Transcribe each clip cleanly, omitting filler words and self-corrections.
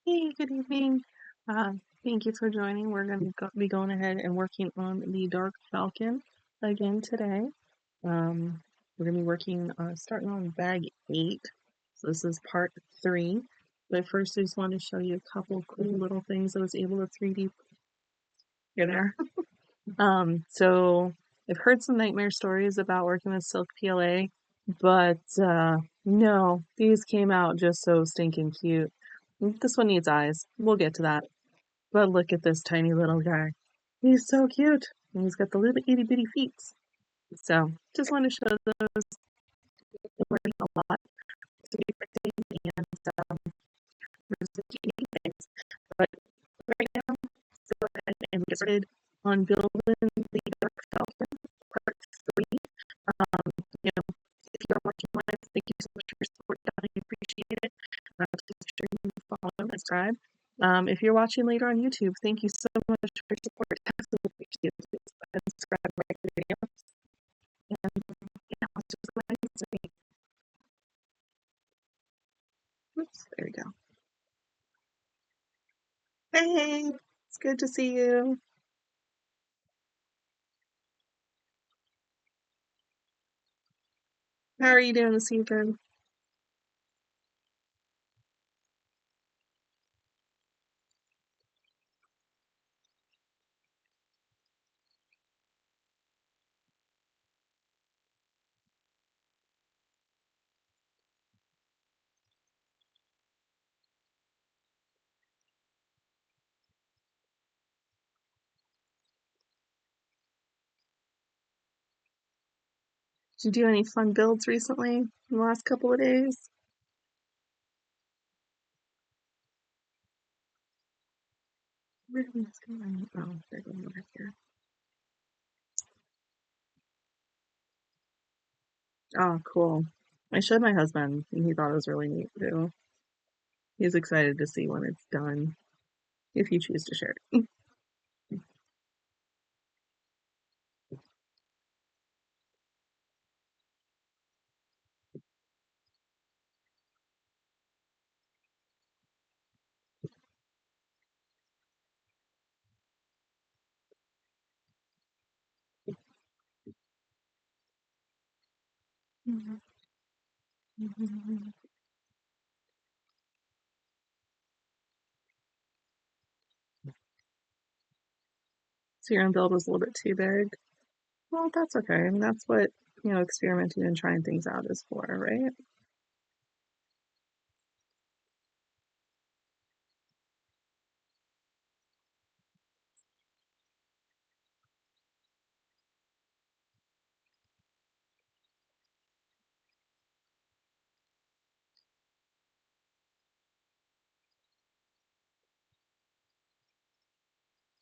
Hey, good evening. Uh, Thank you for joining. We're going to be going ahead and working on the Dark Falcon again today. We're going to be working, starting on bag 8. So this is part 3. But first, I just wanted to show you a couple cool little things I was able to 3D. You're there. So I've heard some nightmare stories about working with Silk PLA, but no, these came out just so stinking cute. This one needs eyes. We'll get to that. But look at this tiny little guy. He's so cute. And he's got the little itty bitty feet. So just want to show those a lot to be practicing and things. But right now, let's go ahead and get started on building the Dark Falcon part 3. Um, you know, if you're watching live, thank you so much for your support. I appreciate it. Just sure you follow and subscribe. If you're watching later on YouTube, thank you so much for your support. Absolutely appreciate it. And subscribe to my video. And yeah, let's just go ahead and see. Oops, there we go. Hey, it's good to see you. How are you doing this evening? Did you do any fun builds recently in the last couple of days? Where did this go? Oh, they're going over here. Oh, cool. I showed my husband, and he thought it was really neat too. He's excited to see when it's done, if you choose to share it. So your own build was a little bit too big. Well, that's okay. I mean, that's what, experimenting and trying things out is for, right?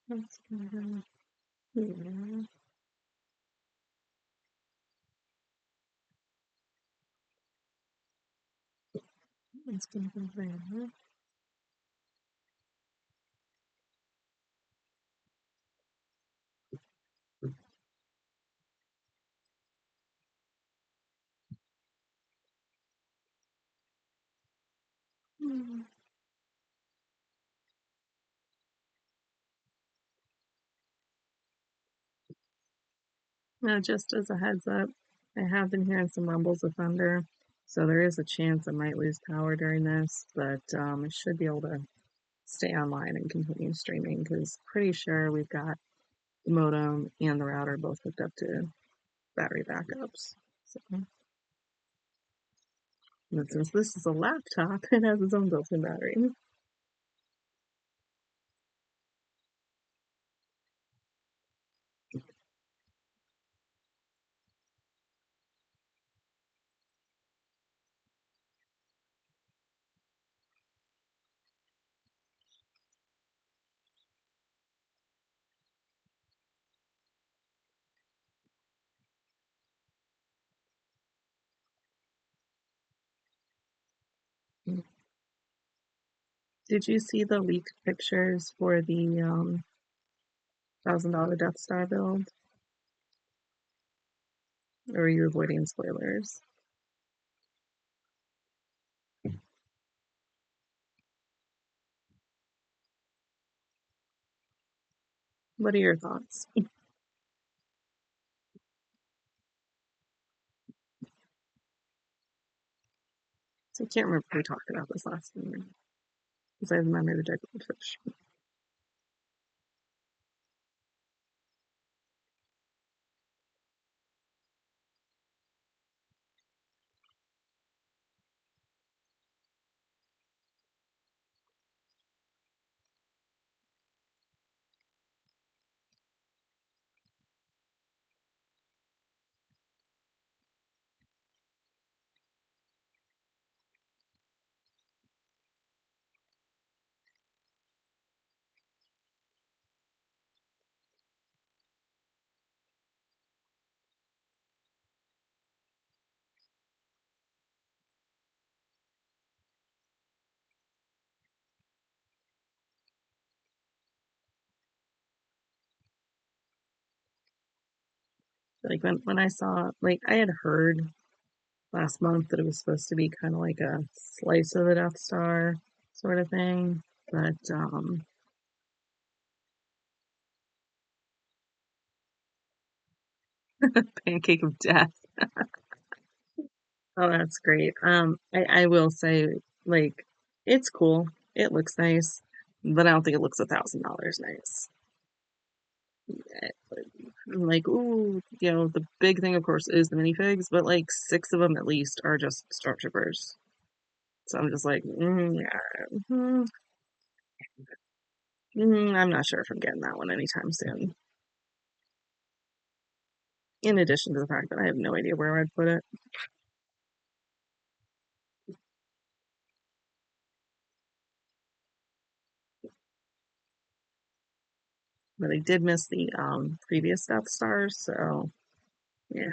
That's good. Yeah, that's good. Now, just as a heads up, I have been hearing some rumbles of thunder, so there is a chance I might lose power during this, but I should be able to stay online and continue streaming because pretty sure we've got the modem and the router both hooked up to battery backups. So, and since this is a laptop, it has its own built-in battery. Did you see the leaked pictures for the $1,000 Death Star build? Or are you avoiding spoilers? What are your thoughts? So I can't remember if we talked about this last time because I remember the decorated fish. Like when I saw, like I had heard last month that it was supposed to be kind of like a slice of the Death Star sort of thing, but pancake of death. Oh, that's great. I will say, like, it's cool. It looks nice, but I don't think it looks $1,000 nice. I'm like, ooh, the big thing, of course, is the minifigs, but like six of them at least are just stormtroopers. So I'm just like, yeah, I'm not sure if I'm getting that one anytime soon. In addition to the fact that I have no idea where I'd put it. But I did miss the previous Death Stars, so yeah.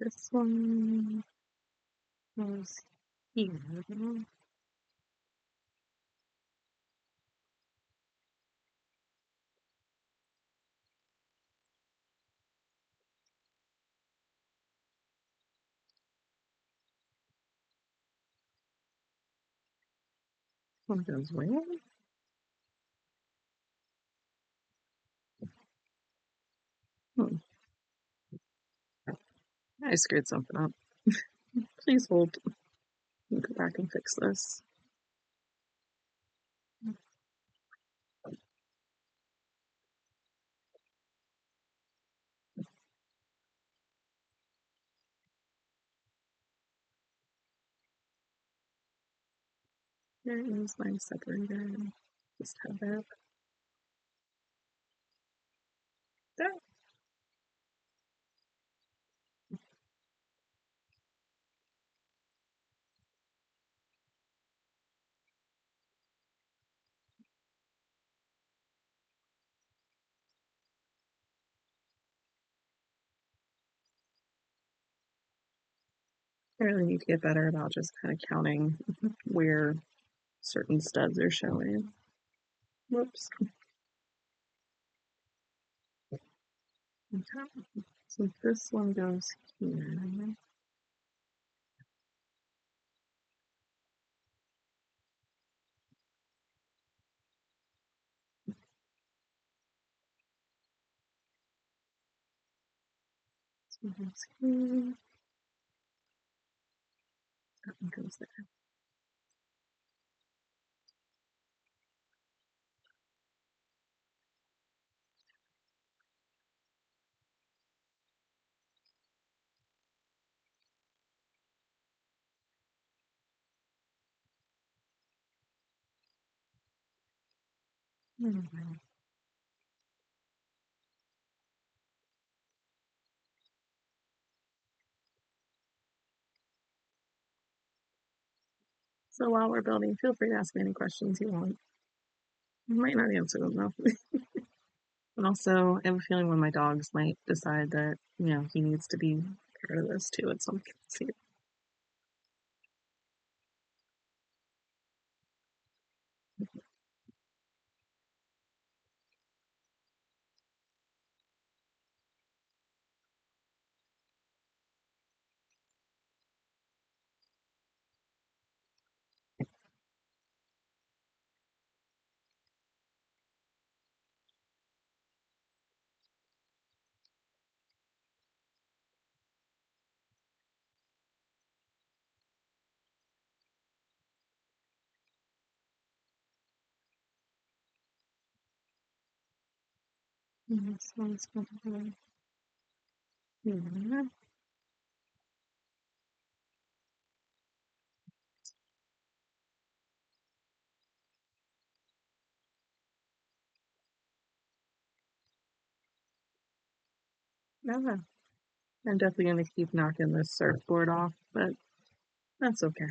This one was here. One goes where? Hmm. I screwed something up. Please hold. Let me go back and fix this. There is my separator. Just have that. There. I really need to get better about just kind of counting where certain studs are showing. Whoops. Okay. So this one goes here. This one goes here. That one goes there. Mhm. So while we're building, feel free to ask me any questions you want. I might not answer them though. And also, I have a feeling one of my dogs might decide that, he needs to be part of this too at some point. So it's going to be, yeah, yeah. I'm definitely going to keep knocking this surfboard off, but that's okay.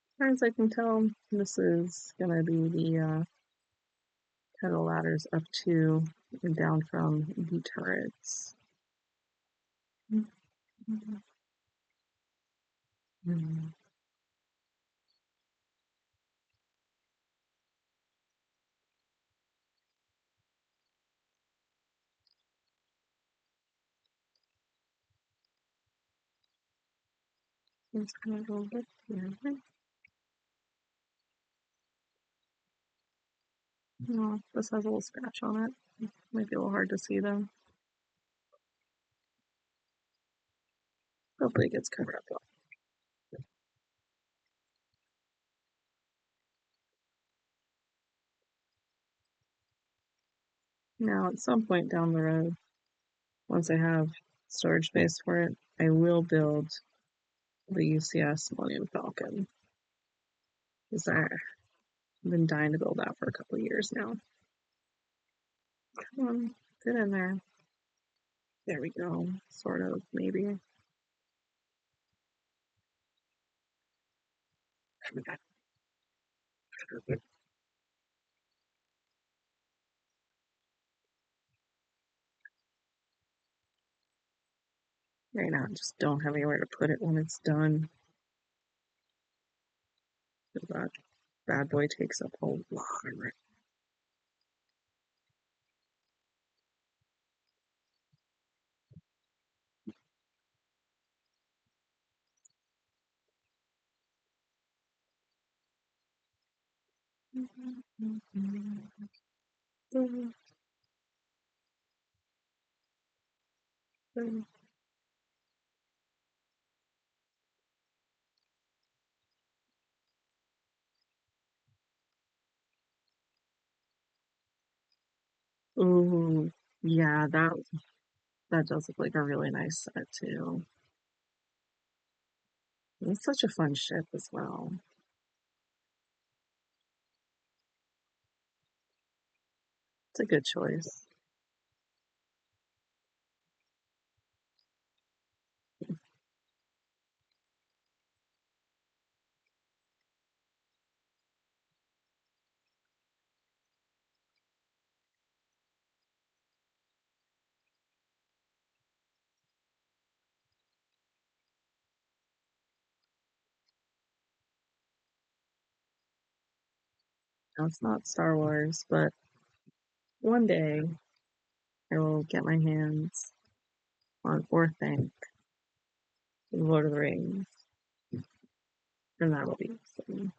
As far as I can tell, this is going to be the pedal ladders up to and down from the turrets. It's kind of a little bit here. No, this has a little scratch on it. Might be a little hard to see though. Hopefully it gets covered up well. Now, at some point down the road, once I have storage space for it, I will build the UCS Millennium Falcon. Because I've been dying to build that for a couple of years now. Come on, get in there. There we go. Sort of, maybe. Right now, I just don't have anywhere to put it when it's done. That bad boy takes up a lot of room. Ooh, yeah, that does look like a really nice set too. It's such a fun ship as well. It's a good choice. Now, it's not Star Wars, but one day I will get my hands on Orthanc, Lord of the Rings, and that'll be something.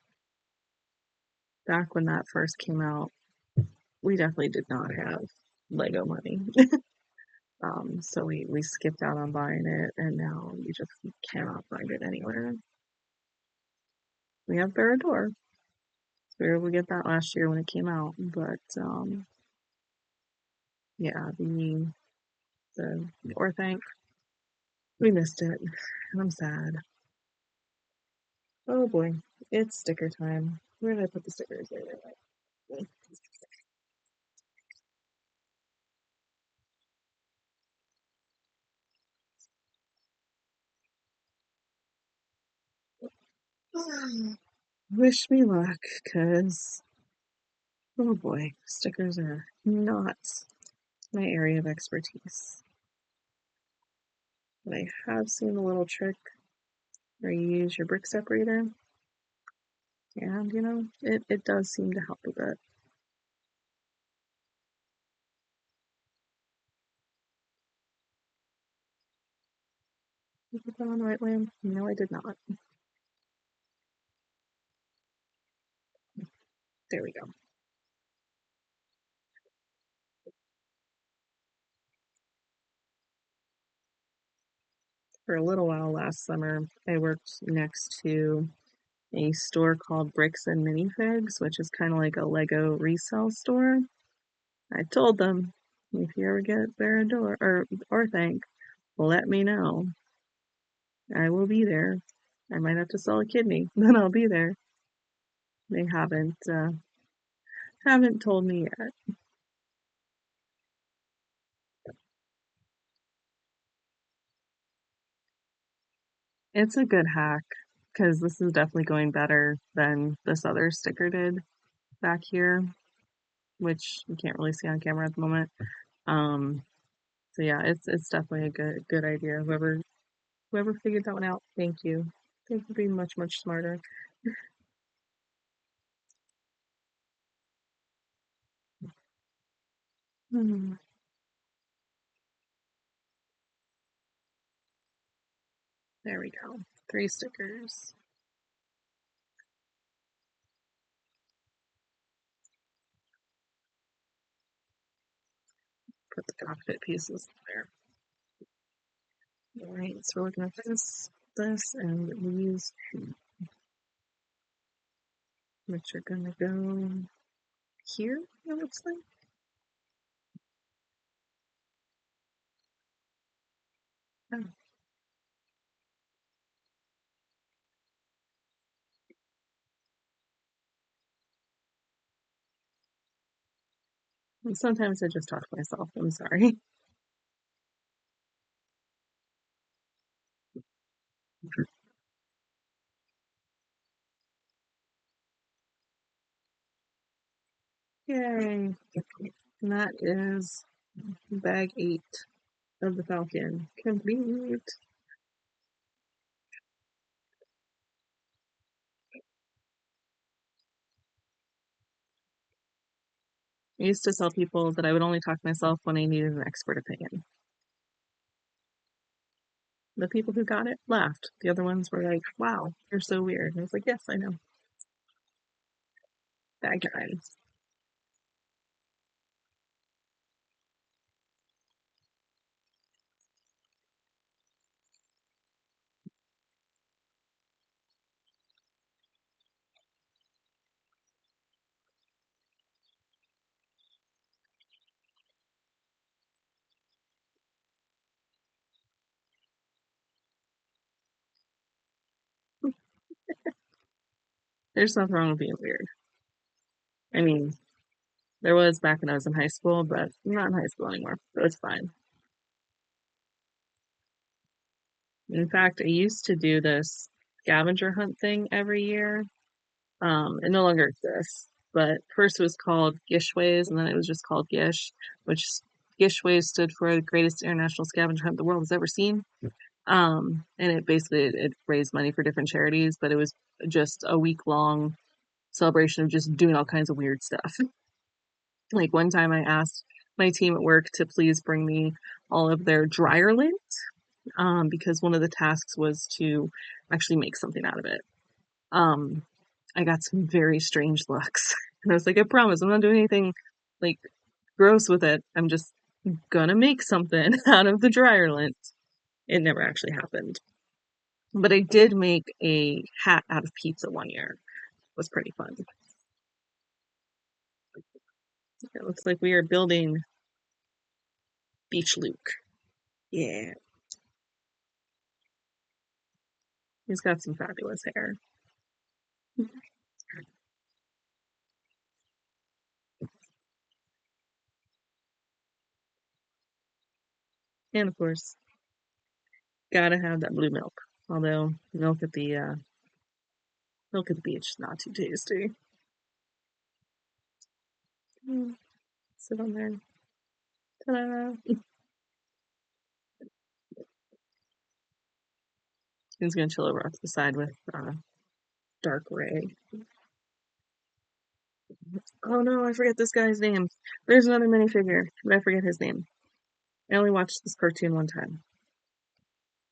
Back when that first came out, we definitely did not have Lego money. So we skipped out on buying it, and now you just cannot find it anywhere. We have Barrador. So we were able to get that last year when it came out, but yeah, the Orthanc, We missed it, and I'm sad. Oh boy, it's sticker time. Where did I put the stickers? There they are. Wish me luck, cause oh boy, stickers are not my area of expertise. But I have seen a little trick where you use your brick separator, and it does seem to help a bit. Did I put that on the right way? No, I did not. There we go. For a little while last summer, I worked next to a store called Bricks and Minifigs, which is kind of like a Lego resale store. I told them, if you ever get Barador or Thank, let me know. I will be there. I might have to sell a kidney, but I'll be there. They haven't told me yet. It's a good hack because this is definitely going better than this other sticker did back here, which you can't really see on camera at the moment. Um, so yeah, it's definitely a good idea. Whoever figured that one out, thank you. They could be much smarter. Hmm, there we go. 3 stickers. Put the cockpit pieces there. All right, so we're looking at this, and these, which are gonna go here. It looks like. Oh. And sometimes I just talk to myself. I'm sorry. Yay! And that is bag 8 of the Falcon complete. I used to tell people that I would only talk to myself when I needed an expert opinion. The people who got it laughed. The other ones were like, wow, you're so weird. And I was like, yes, I know. Bad guys. There's nothing wrong with being weird. I mean, there was back when I was in high school, but I'm not in high school anymore, so it's fine. In fact, I used to do this scavenger hunt thing every year. It no longer exists, but first it was called Gishways, and then it was just called Gish, which Gishways stood for the greatest international scavenger hunt the world has ever seen. And it raised money for different charities, but it was just a week long celebration of just doing all kinds of weird stuff. Like one time I asked my team at work to please bring me all of their dryer lint, because one of the tasks was to actually make something out of it. Um, I got some very strange looks. And I was like, I promise I'm not doing anything like gross with it. I'm just gonna make something out of the dryer lint. It never actually happened. But I did make a hat out of pizza one year. It was pretty fun. It looks like we are building Beach Luke. Yeah. He's got some fabulous hair. And of course, gotta have that blue milk. Although milk at the beach is not too tasty. Sit on there. Ta-da! He's gonna chill over off to the side with Dark Ray. Oh no, I forget this guy's name. There's another minifigure, but I forget his name. I only watched this cartoon one time.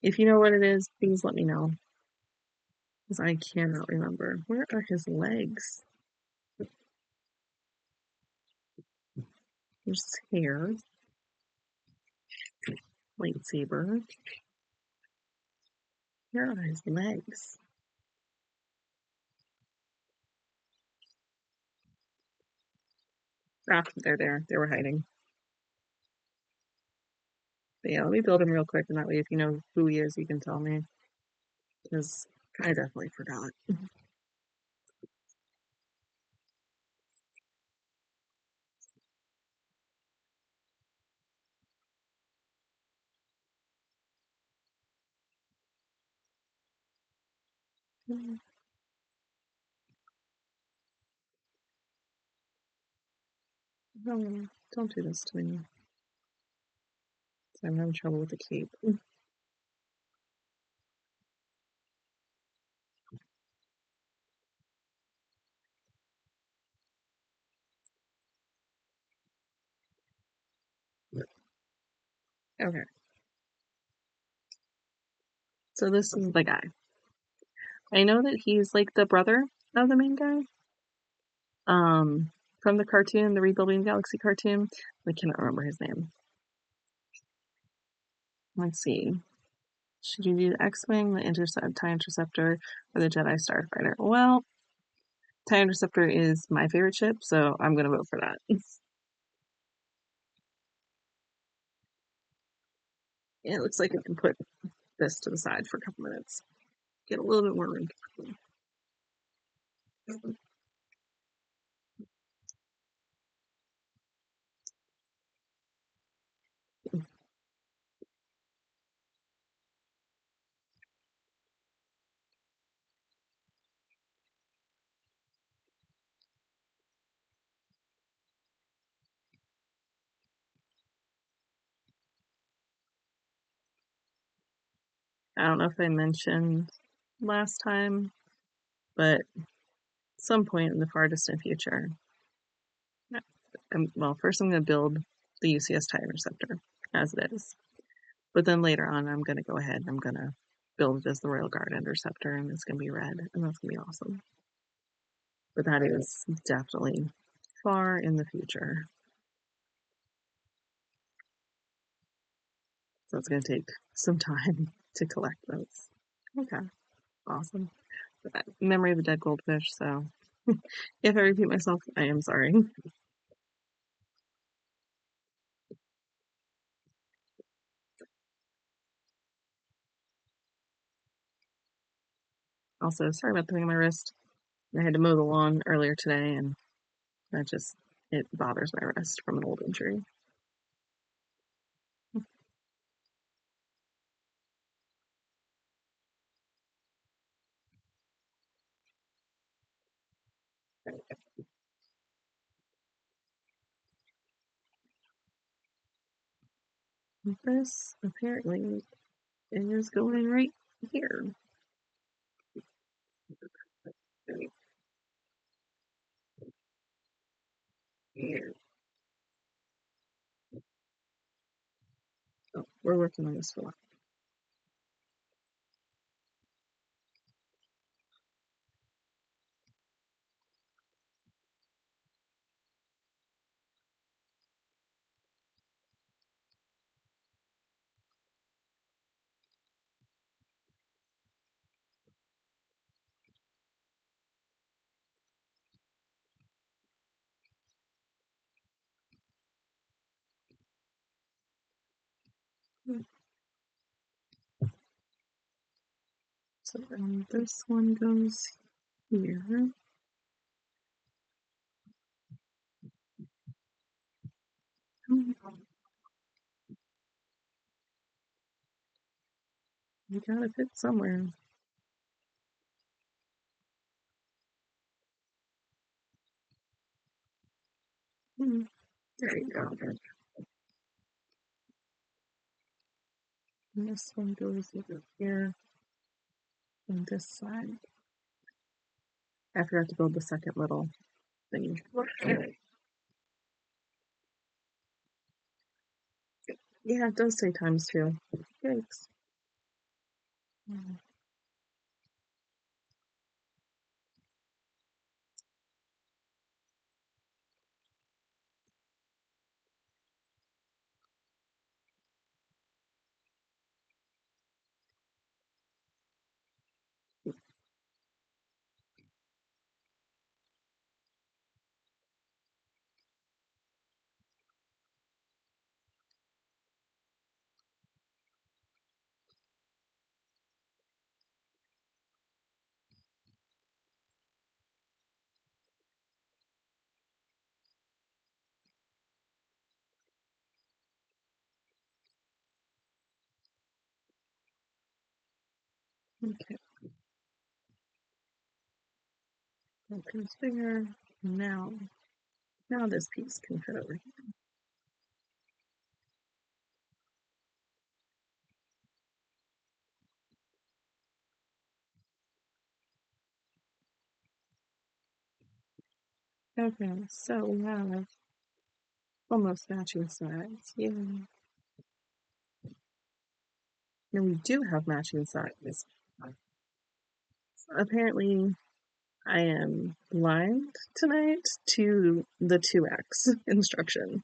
If you know what it is, please let me know. Because I cannot remember. Where are his legs? There's his hair. Lightsaber. Where are his legs? Ah, they're there. They were hiding. But yeah, let me build him real quick, and that way if you know who he is, you can tell me. Because I definitely forgot. No, don't do this to me. I'm having trouble with the cape. Okay, so this is the guy. I know that he's like the brother of the main guy. From the cartoon, the Rebuilding Galaxy cartoon. I cannot remember his name. Let's see. Should you do the X-Wing, the TIE Interceptor, or the Jedi Starfighter? Well, TIE Interceptor is my favorite ship, so I'm gonna vote for that. Yeah, it looks like I can put this to the side for a couple minutes. Get a little bit more room. I don't know if I mentioned last time, but some point in the far distant future, well, first I'm going to build the UCS TIE Interceptor as it is. But then later on, I'm going to go ahead and I'm going to build it as the Royal Guard Interceptor, and it's going to be red, and that's going to be awesome. But that is definitely far in the future. So it's going to take some time to collect those. Okay, awesome. Memory of the Dead Goldfish, so if I repeat myself, I am sorry. Also, sorry about the thing on my wrist. I had to mow the lawn earlier today, and it bothers my wrist from an old injury. This apparently is going right here. Here. Oh, we're working on this for a while. So then this one goes here. You gotta fit somewhere. There you go. And this one goes over here on this side. I forgot to build the second little thingy. Yeah, it does say times two. Yikes. Okay, that goes there. Now this piece can fit over here. Okay, so we have almost matching sides. Yeah. And we do have matching sides. Apparently, I am blind tonight to the 2x instruction.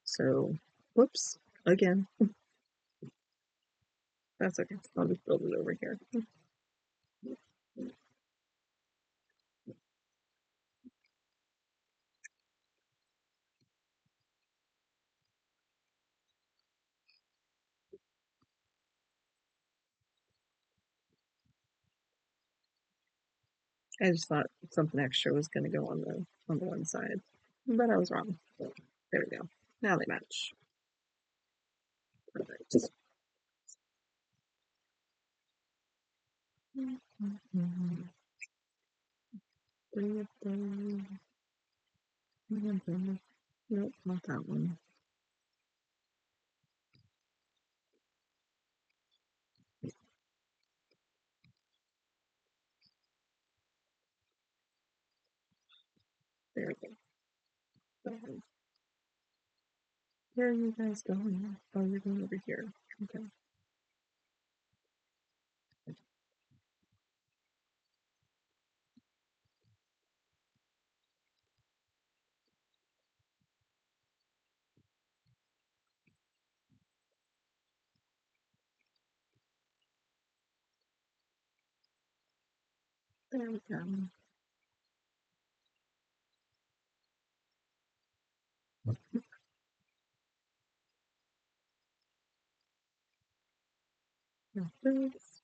So, whoops, again. That's okay. I'll just build it over here. I just thought something extra was going to go on the one side, but I was wrong. There we go. Now they match. Perfect. Nope, not that one. There we go. Where are you guys going? Oh, you're going over here. Okay. There we go. Now this.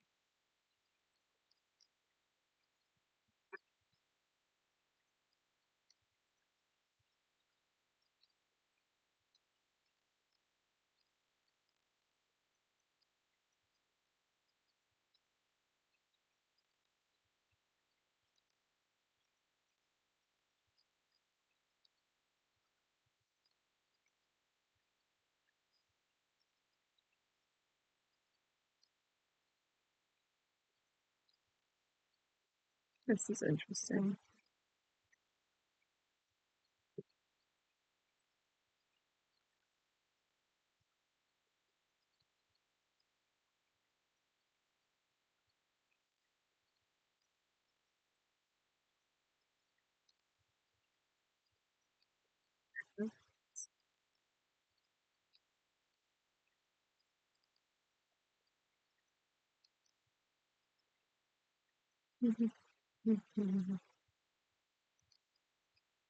This is interesting.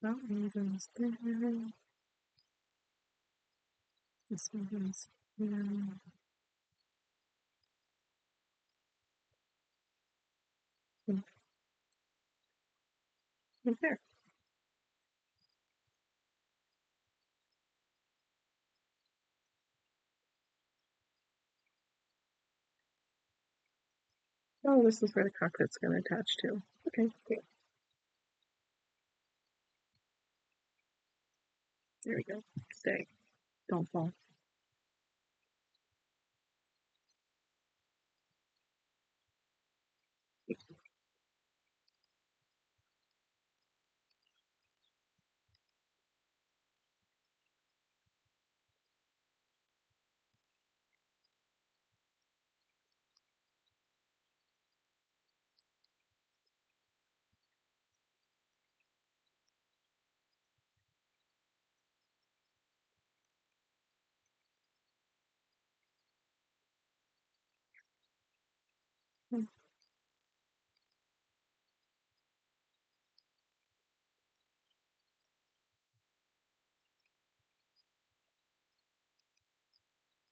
That one goes there. This one goes here. Right there. Oh, this is where the cockpit's going to attach to. Okay, cool. There we go. Stay. Don't fall. Hmm,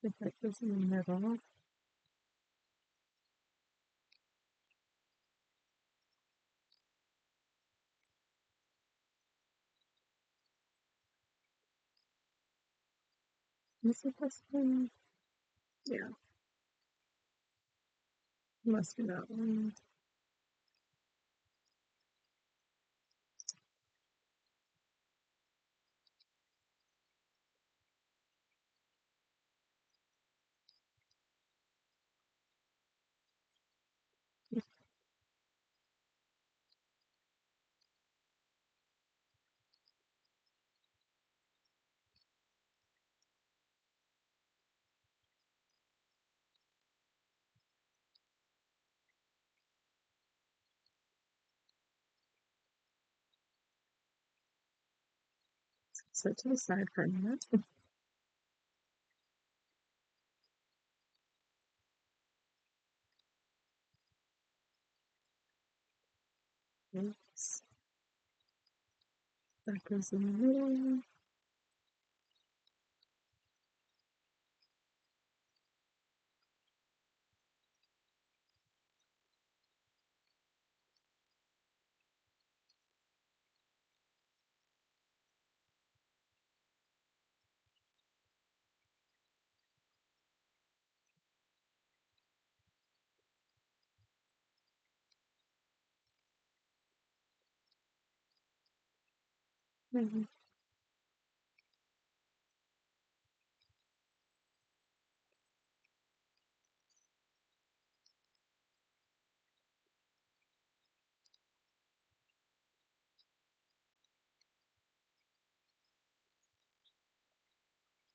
if that goes in the middle. Is it this one? Yeah, must be that one. Set to the side for a minute. Oops. That goes in the middle. Mhm.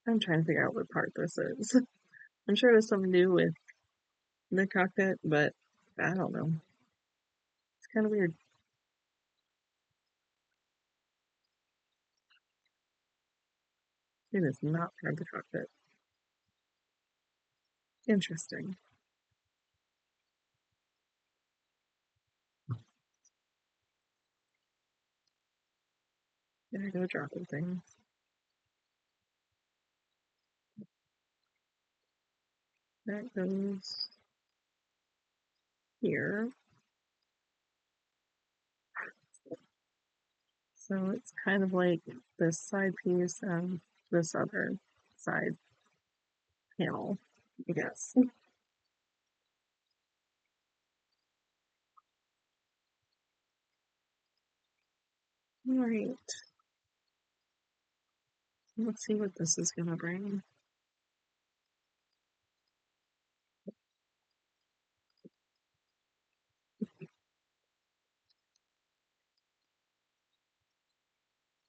I'm trying to figure out what part this is. I'm sure there's something new with the cockpit, but I don't know. It's kind of weird. It is not part of the cockpit. Interesting. There I go dropping things. That goes here. So it's kind of like this side piece and this other side panel, I guess. All right. Let's see what this is going to bring.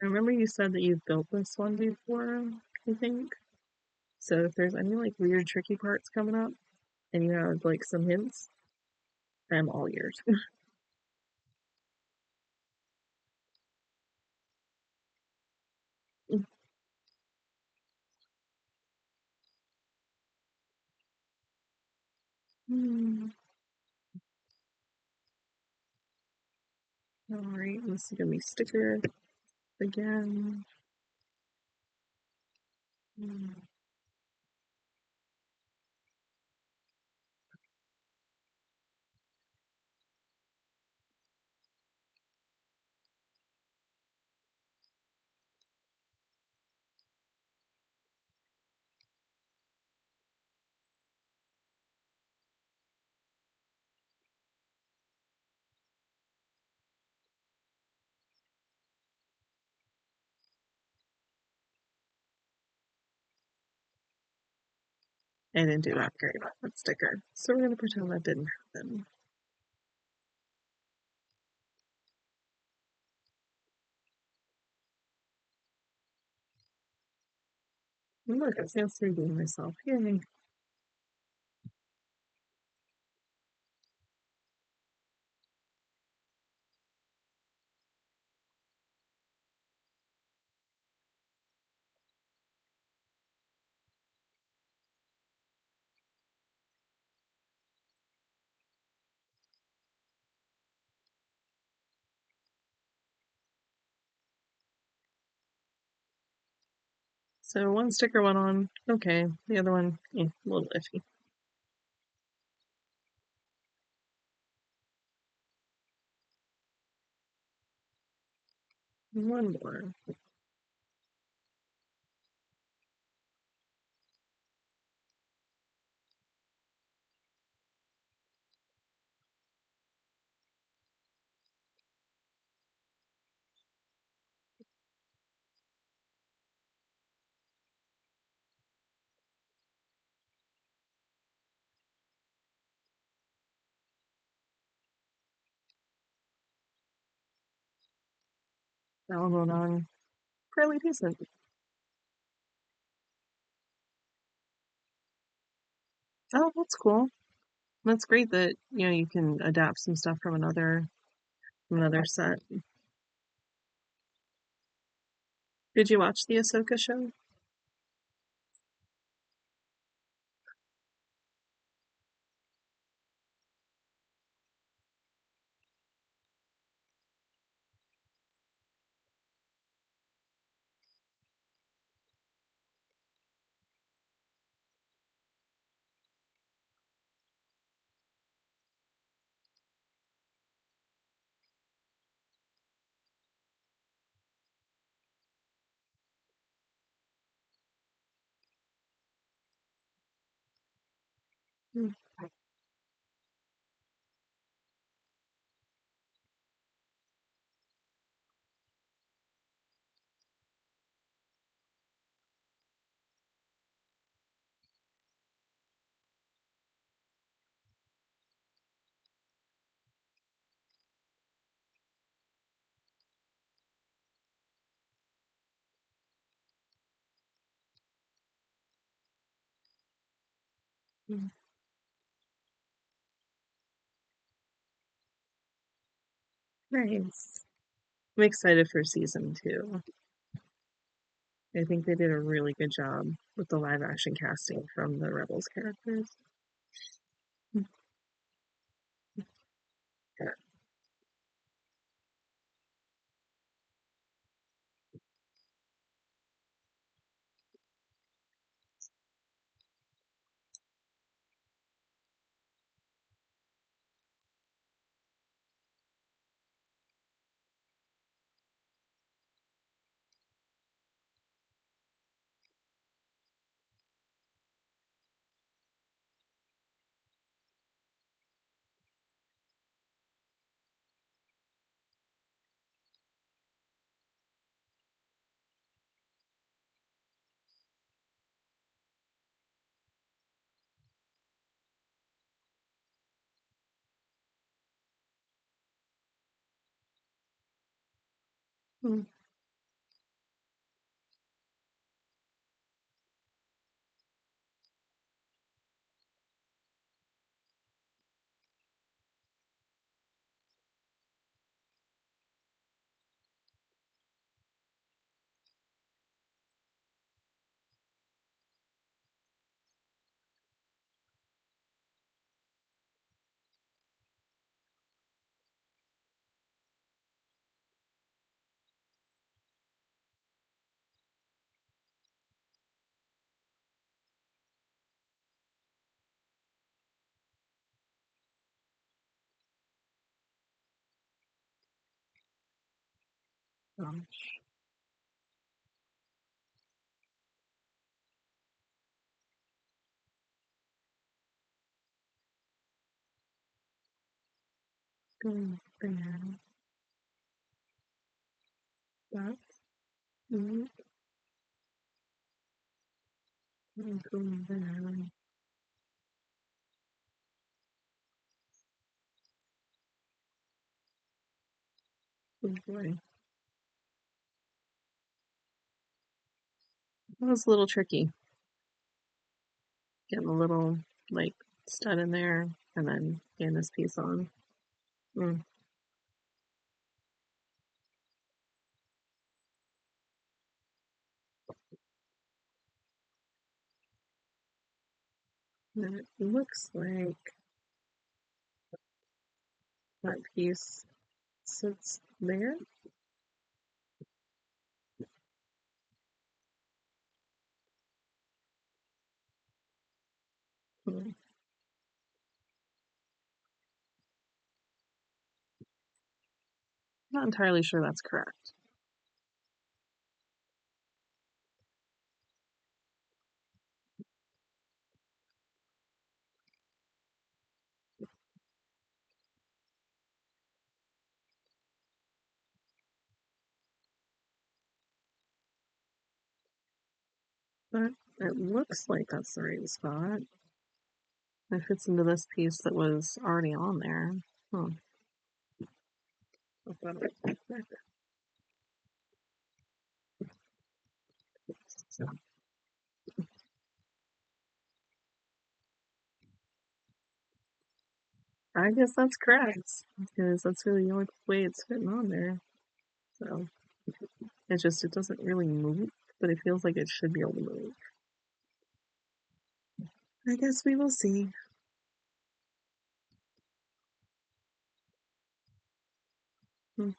I remember you said that you've built this one before, I think. So if there's any like weird tricky parts coming up and you have like some hints, I'm all ears. Hmm. All right, this is gonna be sticker again. Hmm. I didn't do that great on that sticker. So we're gonna pretend that didn't happen. Look, it's now 3D myself. Yay. So one sticker went on, okay. The other one, a little iffy. One more. That one went on fairly decent. Oh, that's cool. That's great that you can adapt some stuff from another set. Did you watch the Ahsoka show? Mm, mm. Nice. I'm excited for season 2. I think they did a really good job with the live action casting from the Rebels characters. Yeah. Mm, um, going there, that, mm, going there. Good boy. That was a little tricky. Getting a little, like, stud in there and then getting this piece on. Mm. And it looks like that piece sits there. Mm. Not entirely sure that's correct. But it looks like that's the right spot. It fits into this piece that was already on there. Huh. So I guess that's correct because that's really the only way it's fitting on there. So it doesn't really move, but it feels like it should be able to move. I guess we will see. Hmm.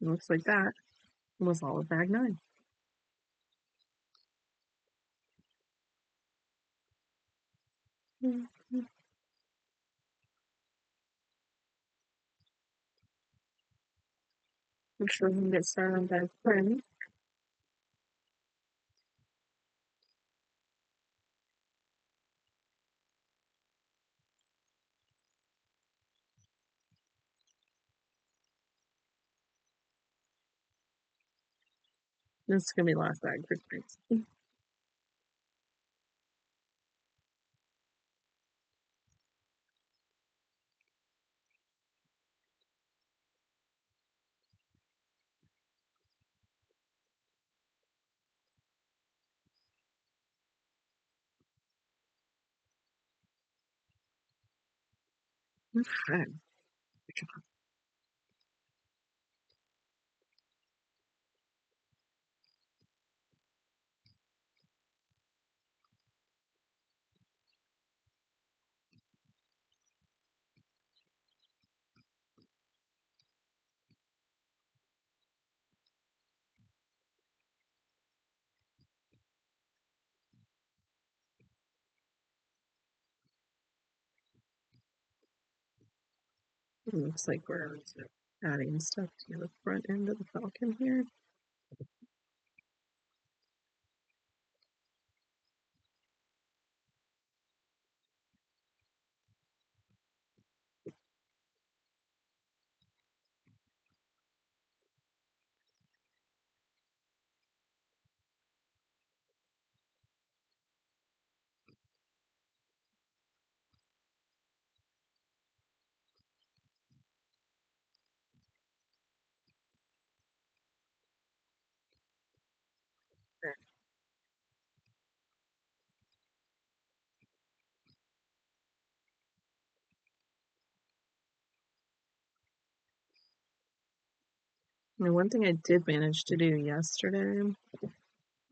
It looks like that was all of bag 9. Hmm. I'm sure we can get started on bag 10. This is gonna be the last bag for tonight. Okay. It looks like we're adding stuff to the front end of the Falcon here. And one thing I did manage to do yesterday,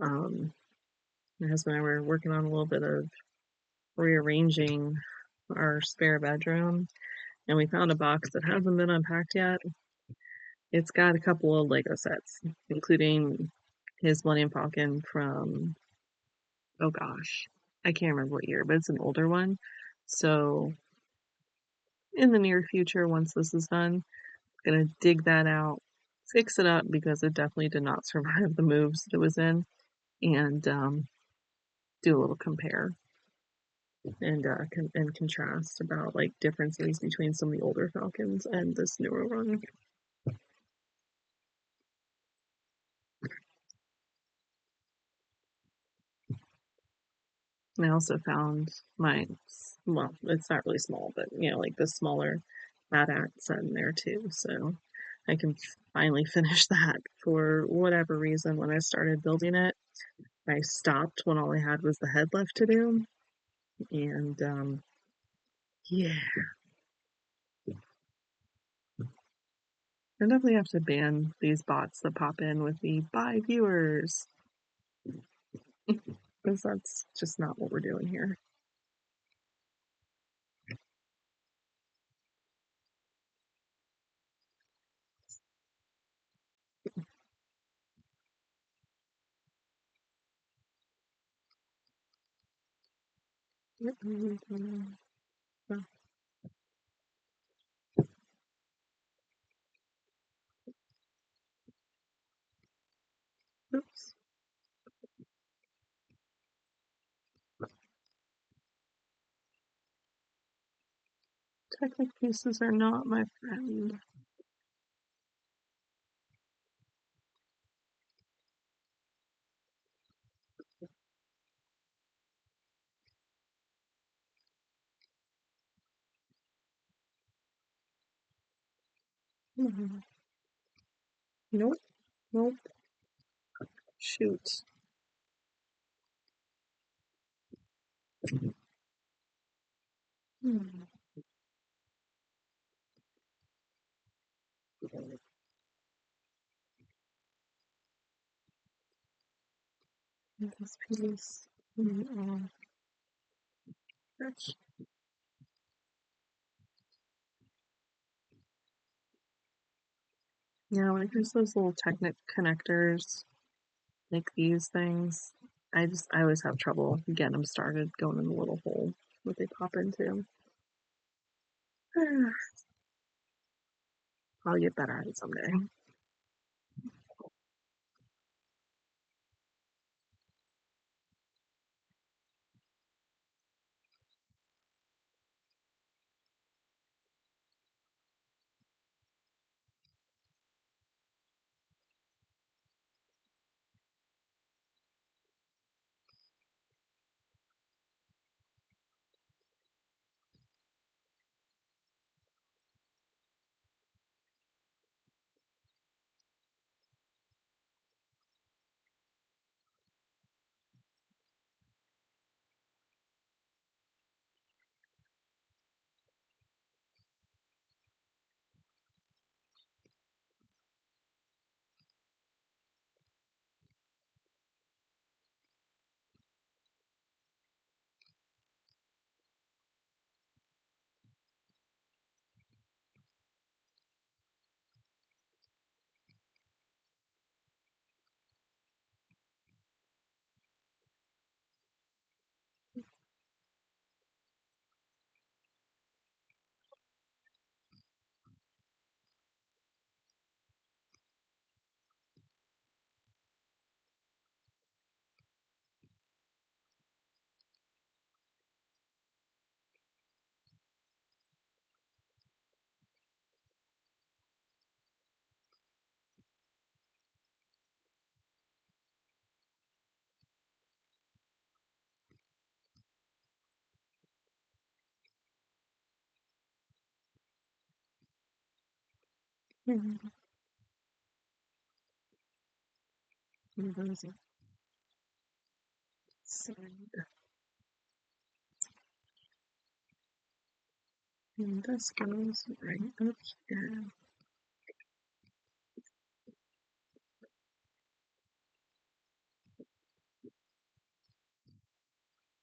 um, my husband and I were working on a little bit of rearranging our spare bedroom, and we found a box that hasn't been unpacked yet. It's got a couple of Lego sets, including his Millennium Falcon from, oh gosh, I can't remember what year, but it's an older one. So in the near future, once this is done, I'm gonna dig that out, fix it up because it definitely did not survive the moves that it was in, and do a little compare and and contrast about like differences between some of the older Falcons and this newer one. I also found my, well, it's not really small, but you know, like the smaller AT set in there too, so I can finally finish that. For whatever reason, when I started building it, I stopped when all I had was the head left to do, and yeah, I definitely have to ban these bots that pop in with the "Bye viewers," because that's just not what we're doing here. Oops. Technic pieces are not my friend. Nope, nope. Shoot. Hmm. This piece. That's, yeah, when it comes to those little Technic connectors, like these things, I always have trouble getting them started going in the little hole that they pop into. I'll get better at it someday. Those side. And this goes right up here.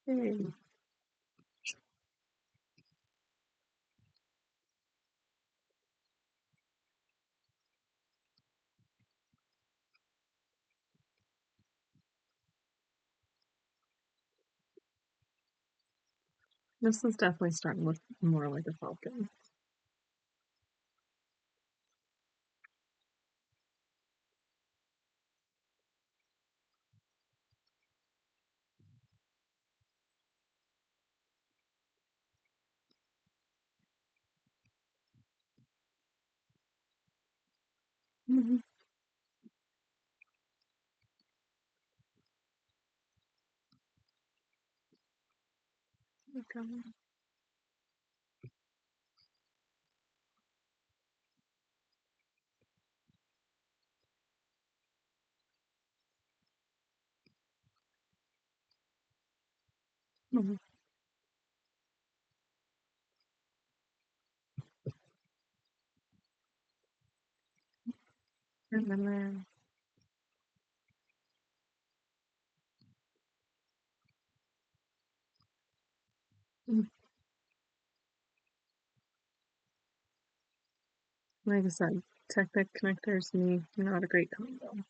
Hey, this is definitely starting to look more like a falcon. Mm-hmm. Okay. Mhm. And then like I said, Technic connectors, me, not a great combo.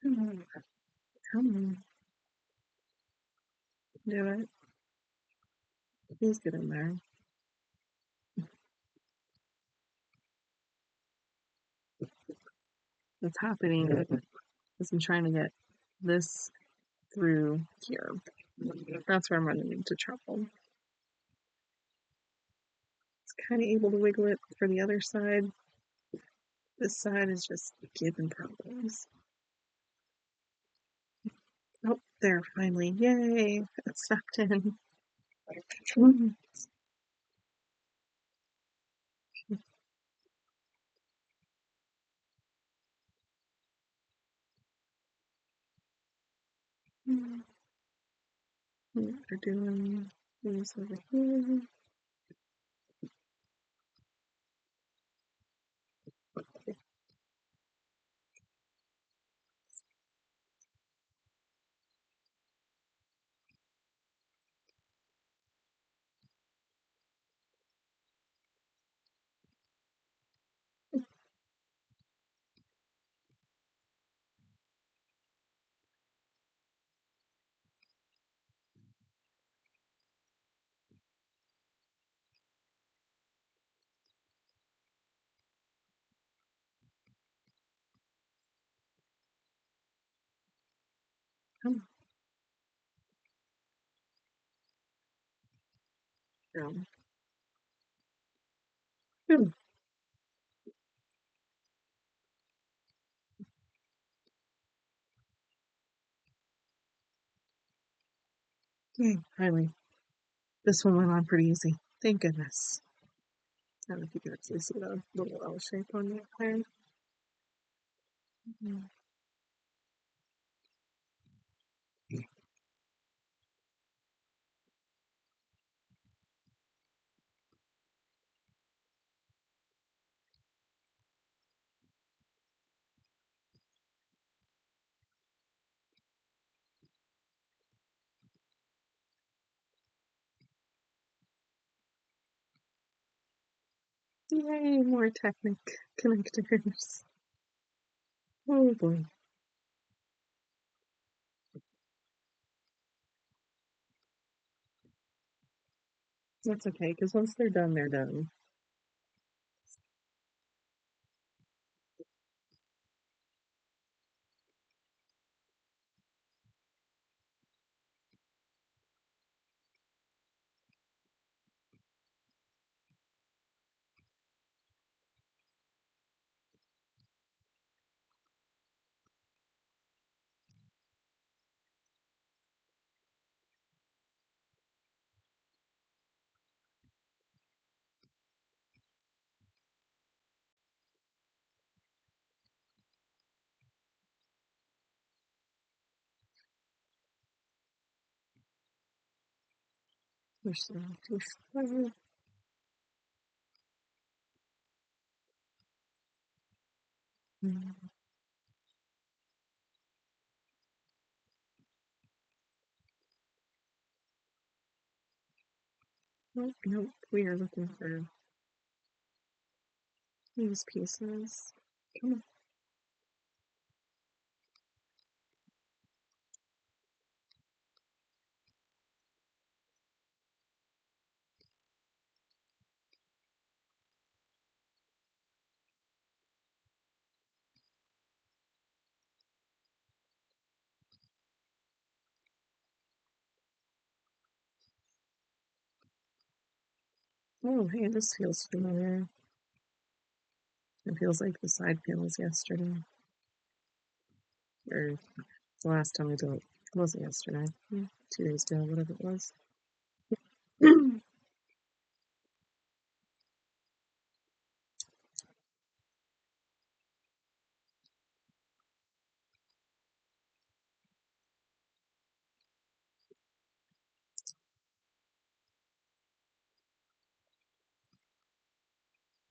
Come on, come on, do it. Please get in there. What's happening is I'm trying to get this through here. That's where I'm running into trouble. It's kind of able to wiggle it for the other side. This side is just giving problems. Oh, there, finally. Yay! It's sucked in. We're doing these over here. Come on. Good. Yay, finally. This one went on pretty easy. Thank goodness. I don't know if you can actually see the little L shape on that card. Yay, more Technic connectors. Oh boy. That's okay, because once they're done, they're done. Push them, push them. Nope, nope. We are looking for these pieces. Come on. Oh, hey, this feels familiar. It feels like the side panels yesterday. Or the last time we did it. It wasn't yesterday. 2 days ago, whatever it was.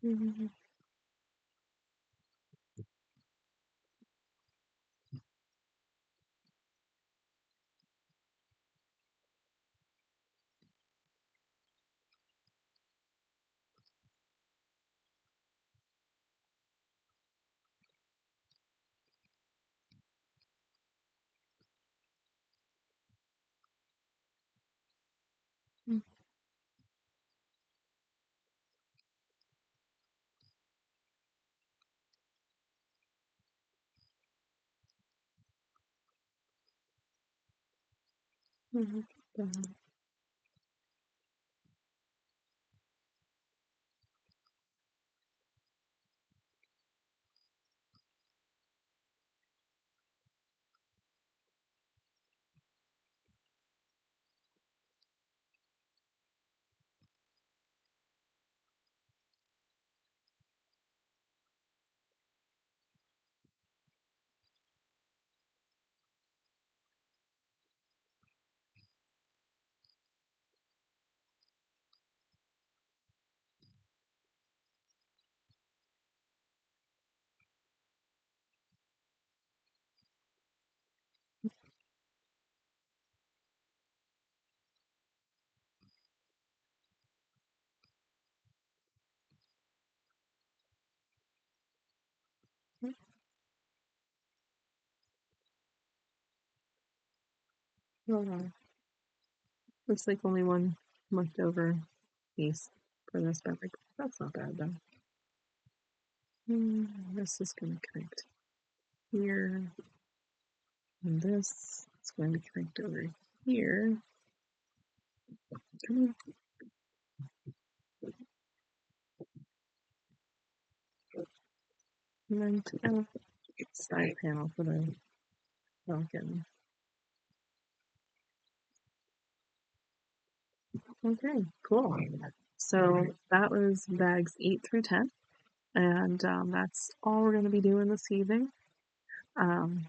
Mhm. Mhm. Mhm. Oh, wow. Looks like only one leftover piece for this bag. That's not bad though. This is going to connect here, and this is going to connect over here. Come on, and then side panel for the Falcon. Okay, cool. So that was bags 8 through 10, and that's all we're going to be doing this evening. Um,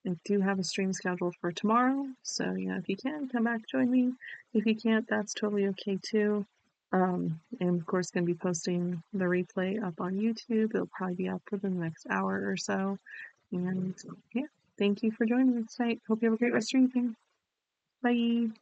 I do have a stream scheduled for tomorrow, so yeah, if you can, come back, join me. If you can't, that's totally okay too. And of course, going to be posting the replay up on YouTube. It'll probably be up within the next hour or so. And yeah, thank you for joining me tonight. Hope you have a great rest of your evening. Bye.